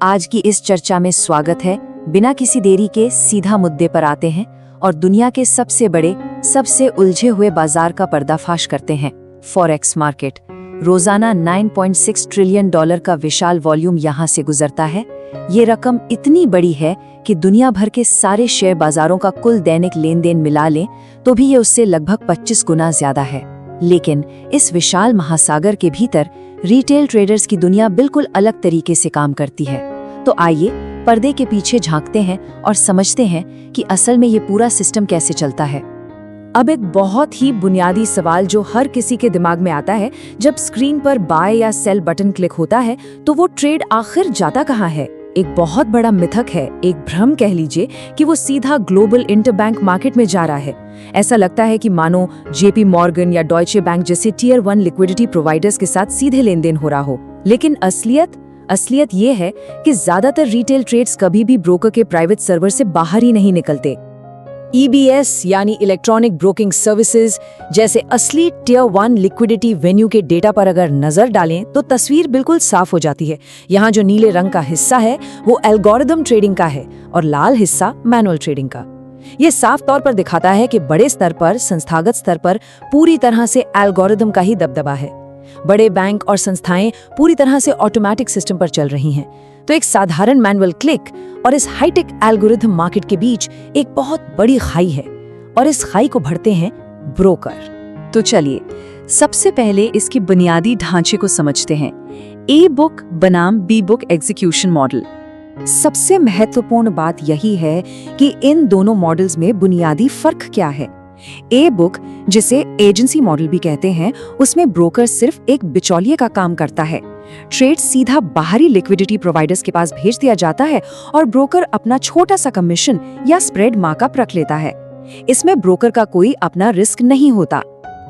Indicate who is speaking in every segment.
Speaker 1: आज की इस चर्चा में स्वागत है। बिना किसी देरी के सीधा मुद्दे पर आते हैं और दुनिया के सबसे बड़े, सबसे उलझे हुए बाजार का पर्दाफाश करते हैं, फॉरेक्स मार्केट। रोजाना 9.6 ट्रिलियन डॉलर का विशाल वॉल्यूम यहां से गुजरता है। ये रकम इतनी बड़ी है कि दुनिया भर के सारे शेयर बाजारों का कुल दैनिक लेन देन मिला लें तो भी ये उससे लगभग 25 गुना ज्यादा है। लेकिन इस विशाल महासागर के भीतर रिटेल ट्रेडर्स की दुनिया बिल्कुल अलग तरीके से काम करती है। तो आइए पर्दे के पीछे झांकते हैं और समझते हैं कि असल में ये पूरा सिस्टम कैसे चलता है।
Speaker 2: अब एक बहुत ही बुनियादी सवाल जो हर किसी के दिमाग में आता है, जब स्क्रीन पर बाय या सेल बटन क्लिक होता है तो वो ट्रेड आखिर जाता कहाँ है? एक बहुत बड़ा मिथक है, एक भ्रम कह लीजिए, कि वो सीधा ग्लोबल इंटरबैंक मार्केट में जा रहा है। ऐसा लगता है कि मानो जेपी मॉर्गन या डॉयचे बैंक जैसे टियर 1 लिक्विडिटी प्रोवाइडर्स के साथ सीधे लेन देन हो रहा हो। लेकिन असलियत ये है कि ज्यादातर रिटेल ट्रेड्स कभी भी ब्रोकर के प्राइवेट सर्वर से बाहर ही नहीं निकलते। EBS यानी इलेक्ट्रॉनिक ब्रोकिंग सर्विसेज जैसे असली टियर 1 लिक्विडिटी वेन्यू के डेटा पर अगर नजर डालें तो तस्वीर बिल्कुल साफ हो जाती है। यहाँ जो नीले रंग का हिस्सा है वो एल्गोरिदम ट्रेडिंग का है और लाल हिस्सा मैनुअल ट्रेडिंग का। ये साफ तौर पर दिखाता है कि बड़े स्तर पर, संस्थागत स्तर पर पूरी तरह से एल्गोरिदम का ही दबदबा है। बड़े बैंक और संस्थाएं पूरी तरह से ऑटोमेटिक सिस्टम पर चल रही हैं। तो एक साधारण मैनुअल क्लिक और इस हाईटेक एल्गोरिथम मार्केट के बीच एक बहुत बड़ी खाई है और इस खाई को भरते हैं ब्रोकर।
Speaker 1: तो चलिए सबसे पहले इसकी बुनियादी ढांचे को समझते हैं। ए बुक बनाम बी बुक एग्जीक्यूशन मॉडल। सबसे महत्वपूर्ण बात यही है कि इन दोनों मॉडल्स में बुनियादी फर्क क्या है। ए बुक, जिसे एजेंसी मॉडल भी कहते हैं, उसमें ब्रोकर सिर्फ एक बिचौलिए का काम करता है। ट्रेड सीधा बाहरी लिक्विडिटी प्रोवाइडर्स के पास भेज दिया जाता है और ब्रोकर अपना छोटा सा कमीशन या स्प्रेड मार्कअप रख लेता है। इसमें ब्रोकर का कोई अपना रिस्क नहीं होता।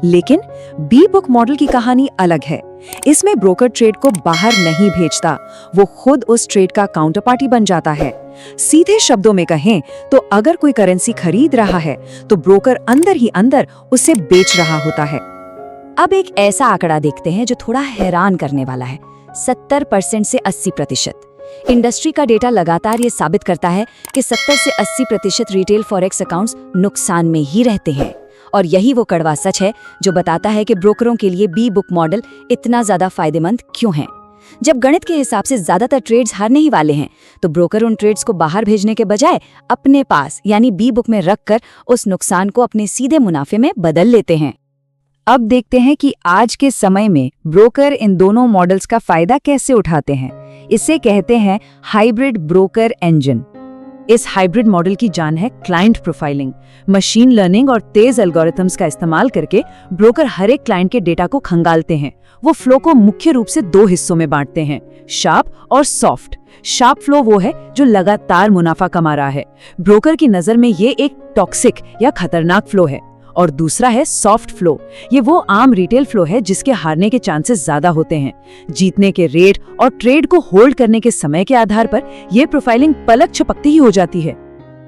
Speaker 1: लेकिन बी बुक मॉडल की कहानी अलग है। इसमें ब्रोकर ट्रेड को बाहर नहीं भेजता, वो खुद उस ट्रेड का काउंटर पार्टी बन जाता है। सीधे शब्दों में कहें तो अगर कोई करेंसी खरीद रहा है तो ब्रोकर अंदर ही अंदर उसे बेच रहा होता है।
Speaker 2: अब एक ऐसा आंकड़ा देखते हैं जो थोड़ा हैरान करने वाला है। 70% से 80%। इंडस्ट्री का डेटा लगातार ये साबित करता है कि 70 से 80% रिटेल फॉरेक्स अकाउंट्स नुकसान में ही रहते हैं। और यही वो कड़वा सच है जो बताता है कि ब्रोकरों के लिए बी बुक मॉडल इतना ज्यादा फायदेमंद क्यों है। जब गणित के हिसाब से ज्यादातर ट्रेड्स हारने ही वाले हैं तो ब्रोकर उन ट्रेड्स को बाहर भेजने के बजाय अपने पास यानी बी बुक में रखकर उस नुकसान को अपने सीधे मुनाफे में बदल लेते हैं।
Speaker 1: अब देखते हैं कि आज के समय में ब्रोकर इन दोनों मॉडल्स का फायदा कैसे उठाते हैं। इसे कहते हैं हाइब्रिड ब्रोकर इंजन। इस हाइब्रिड मॉडल की जान है क्लाइंट प्रोफाइलिंग। मशीन लर्निंग और तेज एल्गोरिथम्स का इस्तेमाल करके ब्रोकर हर एक क्लाइंट के डेटा को खंगालते हैं। वो फ्लो को मुख्य रूप से 2 हिस्सों में बांटते हैं, शार्प और सॉफ्ट। शार्प फ्लो वो है जो लगातार मुनाफा कमा रहा है। ब्रोकर की नजर में ये एक टॉक्सिक या खतरनाक फ्लो है। और दूसरा है सॉफ्ट फ्लो। ये वो आम रिटेल फ्लो है जिसके हारने के चांसेस ज्यादा होते हैं। जीतने के रेट और ट्रेड को होल्ड करने के समय के आधार पर यह प्रोफाइलिंग पलक झपकते ही हो जाती है।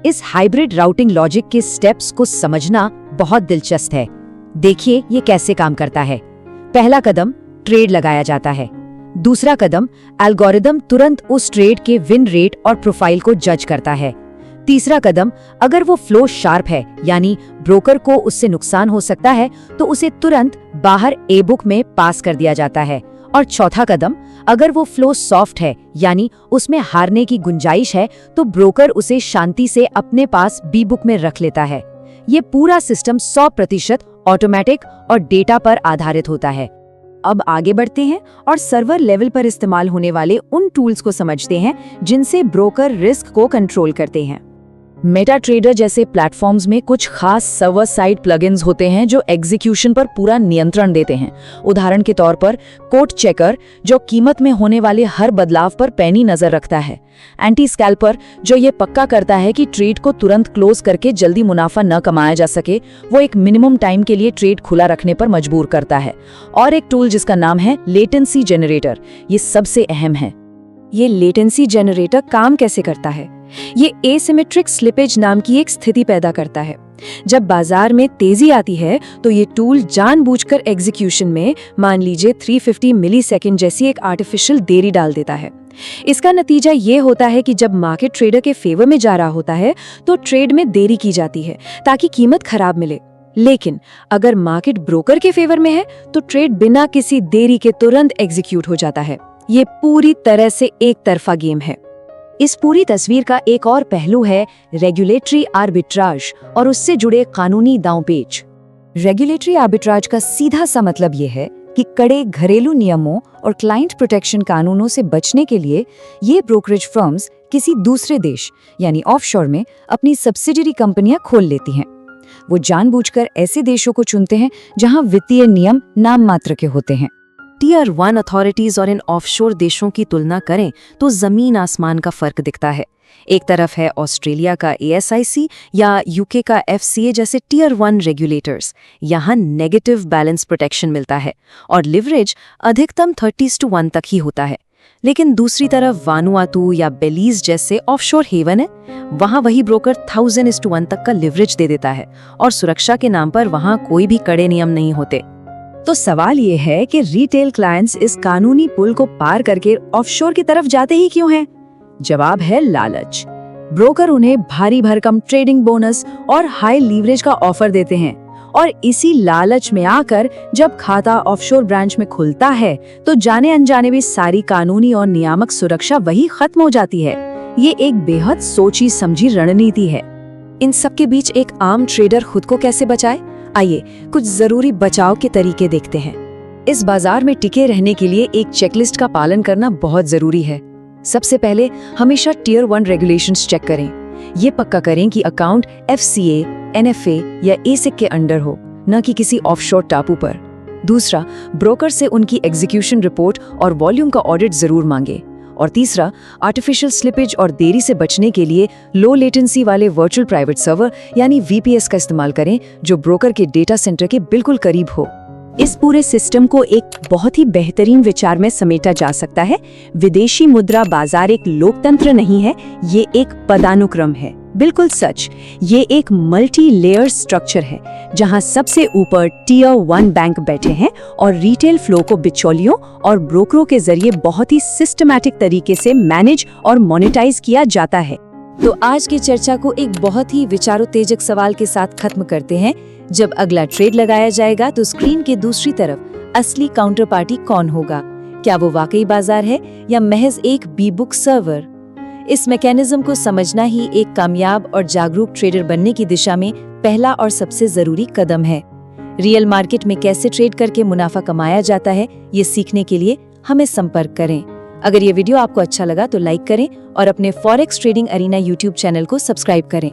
Speaker 2: इस हाइब्रिड राउटिंग लॉजिक के स्टेप्स को समझना बहुत दिलचस्प है। देखिए ये कैसे काम करता है। पहला कदम, ट्रेड लगाया जाता है। दूसरा कदम, एल्गोरिदम तुरंत उस ट्रेड के विन रेट और प्रोफाइल को जज करता है। तीसरा कदम, अगर वो फ्लो शार्प है यानी ब्रोकर को उससे नुकसान हो सकता है तो उसे तुरंत बाहर ए बुक में पास कर दिया जाता है। और चौथा कदम, अगर वो फ्लो सॉफ्ट है यानी उसमें हारने की गुंजाइश है तो ब्रोकर उसे शांति से अपने पास बी बुक में रख लेता है। ये पूरा सिस्टम 100% ऑटोमेटिक और डेटा पर आधारित होता है। अब आगे बढ़ते हैं और सर्वर लेवल पर इस्तेमाल होने वाले उन टूल्स को समझते हैं जिनसे ब्रोकर रिस्क को कंट्रोल करते हैं। मेटाट्रेडर जैसे प्लेटफॉर्म्स में कुछ खास सर्वर साइड प्लगइन्स होते हैं जो एग्जीक्यूशन पर पूरा नियंत्रण देते हैं। उदाहरण के तौर पर कोट चेकर, जो कीमत में होने वाले हर बदलाव पर पैनी नजर रखता है। एंटी स्कैल्पर, जो ये पक्का करता है कि ट्रेड को तुरंत क्लोज करके जल्दी मुनाफा न कमाया जा सके, वो एक मिनिमम टाइम के लिए ट्रेड खुला रखने पर मजबूर करता है। और एक टूल जिसका नाम है लेटेंसी जनरेटर, ये सबसे अहम है। ये लेटेंसी जनरेटर काम कैसे करता है? ये एसिमेट्रिक स्लिपेज नाम की एक स्थिति पैदा करता है। जब बाजार में तेजी आती है तो ये टूल जानबूझकर एग्जीक्यूशन में मान लीजिए 350 मिलीसेकंड जैसी एक आर्टिफिशियल देरी डाल देता है।
Speaker 1: इसका नतीजा ये होता है कि जब मार्केट ट्रेडर के फेवर में जा रहा होता है तो ट्रेड में देरी की जाती है ताकि कीमत खराब मिले, लेकिन अगर मार्केट ब्रोकर के फेवर में है तो ट्रेड बिना किसी देरी के तुरंत एग्जीक्यूट हो जाता है। ये पूरी तरह से एक तरफा गेम है।
Speaker 2: इस पूरी तस्वीर का एक और पहलू है रेगुलेटरी आर्बिट्राज और उससे जुड़े कानूनी दांवपेच।
Speaker 1: रेगुलेटरी आर्बिट्राज का सीधा सा मतलब ये है कि कड़े घरेलू नियमों और क्लाइंट प्रोटेक्शन कानूनों से बचने के लिए ये ब्रोकरेज फर्म्स किसी दूसरे देश यानी ऑफशोर में अपनी सब्सिडियरी कंपनियां खोल लेती हैं। वो जानबूझकर ऐसे देशों को चुनते हैं जहां वित्तीय नियम नाम मात्र के होते हैं।
Speaker 2: टीयर 1 अथॉरिटीज और इन ऑफशोर देशों की तुलना करें तो जमीन आसमान का फर्क दिखता है। एक तरफ है ऑस्ट्रेलिया का ASIC या यूके का FCA जैसे टीयर 1 रेगुलेटर्स, यहाँ नेगेटिव बैलेंस प्रोटेक्शन मिलता है और लिवरेज अधिकतम 30:1 तक ही होता है। लेकिन दूसरी तरफ वानुआतू या बेलीज जैसे ऑफशोर हेवन है, वहाँ वही ब्रोकर 1000:1 तक का लिवरेज दे देता है और सुरक्षा के नाम पर वहाँ कोई भी कड़े नियम नहीं होते।
Speaker 1: तो सवाल ये है कि रिटेल क्लाइंट्स इस कानूनी पुल को पार करके ऑफशोर की तरफ जाते ही क्यों हैं? जवाब है लालच। ब्रोकर उन्हें भारी भरकम ट्रेडिंग बोनस और हाई लीवरेज का ऑफर देते हैं और इसी लालच में आकर जब खाता ऑफशोर ब्रांच में खुलता है तो जाने अनजाने भी सारी कानूनी और नियामक सुरक्षा वही खत्म हो जाती है। ये एक बेहद सोची समझी रणनीति है। इन सब के बीच एक आम ट्रेडर खुद को कैसे बचाए? आइए कुछ जरूरी बचाव के तरीके देखते हैं। इस बाजार में टिके रहने के लिए एक चेकलिस्ट का पालन करना बहुत जरूरी है। सबसे पहले हमेशा टीयर 1 रेगुलेशंस चेक करें। ये पक्का करें कि अकाउंट FCA, NFA या ASIC के अंडर हो, न कि किसी ऑफशोर टापू पर। दूसरा, ब्रोकर से उनकी एग्जीक्यूशन रिपोर्ट और वॉल्यूम का ऑडिट जरूर मांगे। और तीसरा, आर्टिफिशियल स्लिपेज और देरी से बचने के लिए लो लेटेंसी वाले वर्चुअल प्राइवेट सर्वर यानी VPS का इस्तेमाल करें जो ब्रोकर के डेटा सेंटर के बिल्कुल करीब हो। इस पूरे सिस्टम को एक बहुत ही बेहतरीन विचार में समेटा जा सकता है। विदेशी मुद्रा बाजार एक लोकतंत्र नहीं है, ये एक पदानुक्रम है। बिल्कुल सच, ये एक मल्टी लेयर स्ट्रक्चर है जहां सबसे ऊपर टीयर 1 बैंक बैठे हैं और रिटेल फ्लो को बिचौलियों और ब्रोकरों के जरिए बहुत ही सिस्टमैटिक तरीके से मैनेज और मोनेटाइज किया जाता है। तो आज की चर्चा को एक बहुत ही विचारोत्तेजक सवाल के साथ खत्म करते हैं। जब अगला ट्रेड लगाया जाएगा तो स्क्रीन के दूसरी तरफ असली काउंटर पार्टी कौन होगा? क्या वो वाकई बाजार है या महज एक बी बुक सर्वर? इस मैकेनिज्म को समझना ही एक कामयाब और जागरूक ट्रेडर बनने की दिशा में पहला और सबसे जरूरी कदम है। रियल मार्केट में कैसे ट्रेड करके मुनाफा कमाया जाता है, ये सीखने के लिए हमें संपर्क करें। अगर ये वीडियो आपको अच्छा लगा तो लाइक करें और अपने forex trading arena YouTube channel को सब्सक्राइब करें।